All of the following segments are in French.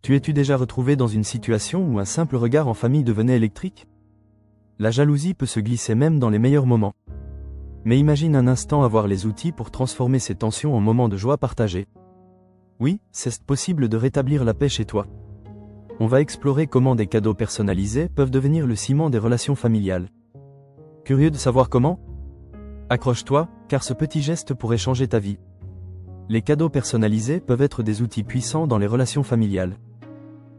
Tu es-tu déjà retrouvé dans une situation où un simple regard en famille devenait électrique? La jalousie peut se glisser même dans les meilleurs moments. Mais imagine un instant avoir les outils pour transformer ces tensions en moments de joie partagés. Oui, c'est possible de rétablir la paix chez toi. On va explorer comment des cadeaux personnalisés peuvent devenir le ciment des relations familiales. Curieux de savoir comment? Accroche-toi, car ce petit geste pourrait changer ta vie. Les cadeaux personnalisés peuvent être des outils puissants dans les relations familiales.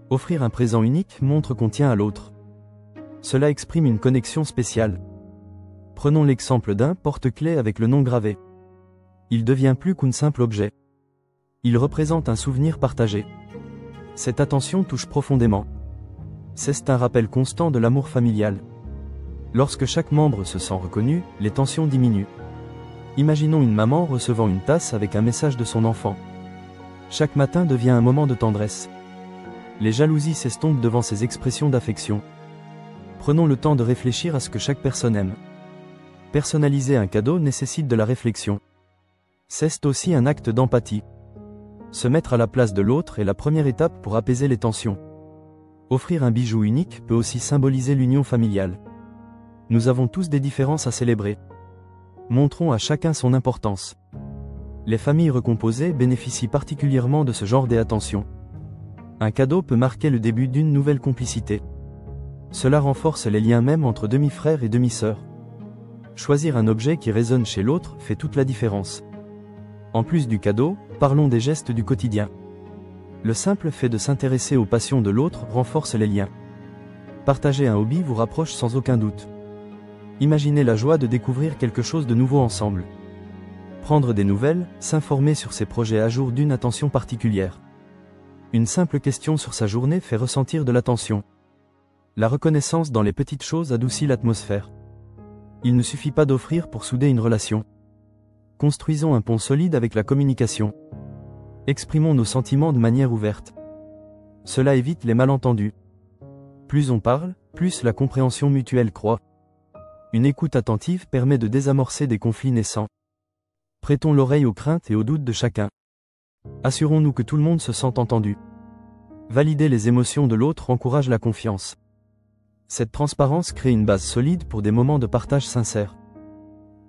Offrir un présent unique montre qu'on tient à l'autre. Cela exprime une connexion spéciale. Prenons l'exemple d'un porte-clés avec le nom gravé. Il devient plus qu'un simple objet. Il représente un souvenir partagé. Cette attention touche profondément. C'est un rappel constant de l'amour familial. Lorsque chaque membre se sent reconnu, les tensions diminuent. Imaginons une maman recevant une tasse avec un message de son enfant. Chaque matin devient un moment de tendresse. Les jalousies s'estompent devant ces expressions d'affection. Prenons le temps de réfléchir à ce que chaque personne aime. Personnaliser un cadeau nécessite de la réflexion. C'est aussi un acte d'empathie. Se mettre à la place de l'autre est la première étape pour apaiser les tensions. Offrir un bijou unique peut aussi symboliser l'union familiale. Nous avons tous des différences à célébrer. Montrons à chacun son importance. Les familles recomposées bénéficient particulièrement de ce genre d'attention. Un cadeau peut marquer le début d'une nouvelle complicité. Cela renforce les liens même entre demi-frères et demi-sœurs. Choisir un objet qui résonne chez l'autre fait toute la différence. En plus du cadeau, parlons des gestes du quotidien. Le simple fait de s'intéresser aux passions de l'autre renforce les liens. Partager un hobby vous rapproche sans aucun doute. Imaginez la joie de découvrir quelque chose de nouveau ensemble. Prendre des nouvelles, s'informer sur ses projets à jour d'une attention particulière. Une simple question sur sa journée fait ressentir de l'attention. La reconnaissance dans les petites choses adoucit l'atmosphère. Il ne suffit pas d'offrir pour souder une relation. Construisons un pont solide avec la communication. Exprimons nos sentiments de manière ouverte. Cela évite les malentendus. Plus on parle, plus la compréhension mutuelle croît. Une écoute attentive permet de désamorcer des conflits naissants. Prêtons l'oreille aux craintes et aux doutes de chacun. Assurons-nous que tout le monde se sente entendu. Valider les émotions de l'autre encourage la confiance. Cette transparence crée une base solide pour des moments de partage sincères.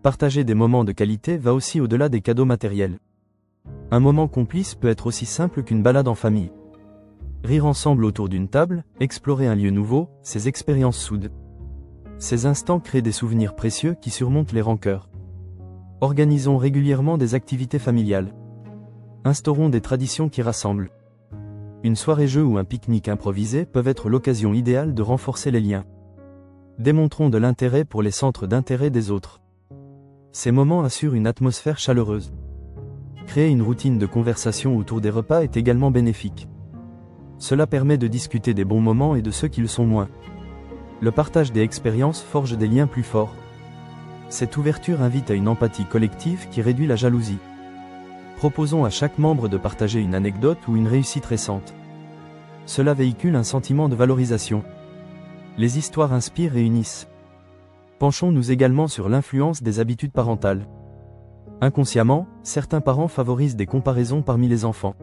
Partager des moments de qualité va aussi au-delà des cadeaux matériels. Un moment complice peut être aussi simple qu'une balade en famille. Rire ensemble autour d'une table, explorer un lieu nouveau, ces expériences soudent. Ces instants créent des souvenirs précieux qui surmontent les rancœurs. Organisons régulièrement des activités familiales. Instaurons des traditions qui rassemblent. Une soirée-jeu ou un pique-nique improvisé peuvent être l'occasion idéale de renforcer les liens. Démontrons de l'intérêt pour les centres d'intérêt des autres. Ces moments assurent une atmosphère chaleureuse. Créer une routine de conversation autour des repas est également bénéfique. Cela permet de discuter des bons moments et de ceux qui le sont moins. Le partage des expériences forge des liens plus forts. Cette ouverture invite à une empathie collective qui réduit la jalousie. Proposons à chaque membre de partager une anecdote ou une réussite récente. Cela véhicule un sentiment de valorisation. Les histoires inspirent et unissent. Penchons-nous également sur l'influence des habitudes parentales. Inconsciemment, certains parents favorisent des comparaisons parmi les enfants.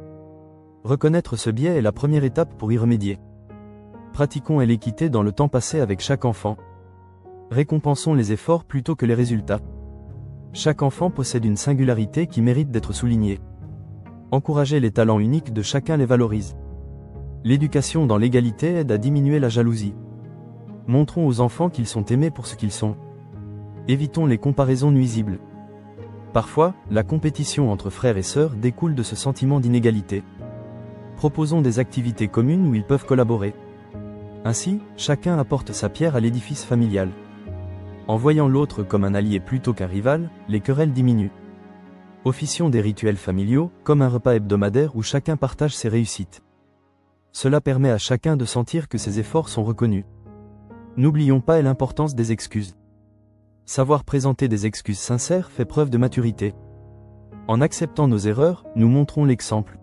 Reconnaître ce biais est la première étape pour y remédier. Pratiquons l'équité dans le temps passé avec chaque enfant. Récompensons les efforts plutôt que les résultats. Chaque enfant possède une singularité qui mérite d'être soulignée. Encourager les talents uniques de chacun les valorise. L'éducation dans l'égalité aide à diminuer la jalousie. Montrons aux enfants qu'ils sont aimés pour ce qu'ils sont. Évitons les comparaisons nuisibles. Parfois, la compétition entre frères et sœurs découle de ce sentiment d'inégalité. Proposons des activités communes où ils peuvent collaborer. Ainsi, chacun apporte sa pierre à l'édifice familial. En voyant l'autre comme un allié plutôt qu'un rival, les querelles diminuent. Officions des rituels familiaux, comme un repas hebdomadaire où chacun partage ses réussites. Cela permet à chacun de sentir que ses efforts sont reconnus. N'oublions pas l'importance des excuses. Savoir présenter des excuses sincères fait preuve de maturité. En acceptant nos erreurs, nous montrons l'exemple.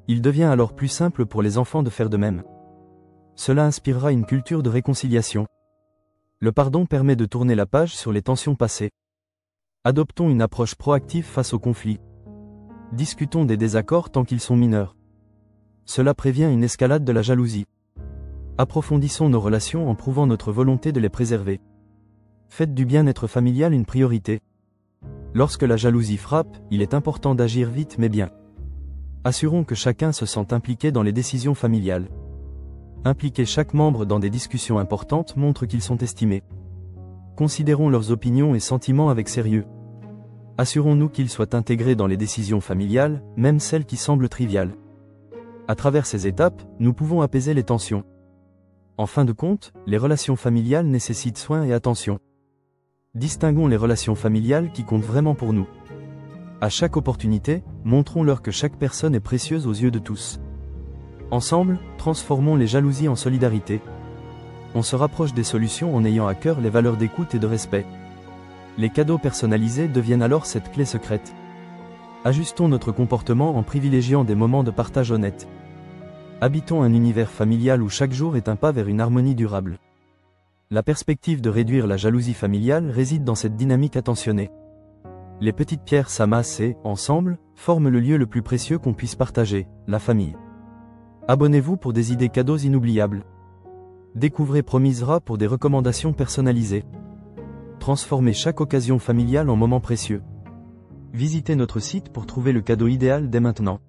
Il devient alors plus simple pour les enfants de faire de même. Cela inspirera une culture de réconciliation. Le pardon permet de tourner la page sur les tensions passées. Adoptons une approche proactive face aux conflits. Discutons des désaccords tant qu'ils sont mineurs. Cela prévient une escalade de la jalousie. Approfondissons nos relations en prouvant notre volonté de les préserver. Faites du bien-être familial une priorité. Lorsque la jalousie frappe, il est important d'agir vite mais bien. Assurons que chacun se sente impliqué dans les décisions familiales. Impliquer chaque membre dans des discussions importantes montre qu'ils sont estimés. Considérons leurs opinions et sentiments avec sérieux. Assurons-nous qu'ils soient intégrés dans les décisions familiales, même celles qui semblent triviales. À travers ces étapes, nous pouvons apaiser les tensions. En fin de compte, les relations familiales nécessitent soin et attention. Distinguons les relations familiales qui comptent vraiment pour nous. À chaque opportunité, montrons-leur que chaque personne est précieuse aux yeux de tous. Ensemble, transformons les jalousies en solidarité. On se rapproche des solutions en ayant à cœur les valeurs d'écoute et de respect. Les cadeaux personnalisés deviennent alors cette clé secrète. Ajustons notre comportement en privilégiant des moments de partage honnête. Habitons un univers familial où chaque jour est un pas vers une harmonie durable. La perspective de réduire la jalousie familiale réside dans cette dynamique attentionnée. Les petites pierres s'amassent et, ensemble, forment le lieu le plus précieux qu'on puisse partager, la famille. Abonnez-vous pour des idées cadeaux inoubliables. Découvrez Promisera pour des recommandations personnalisées. Transformez chaque occasion familiale en moment précieux. Visitez notre site pour trouver le cadeau idéal dès maintenant.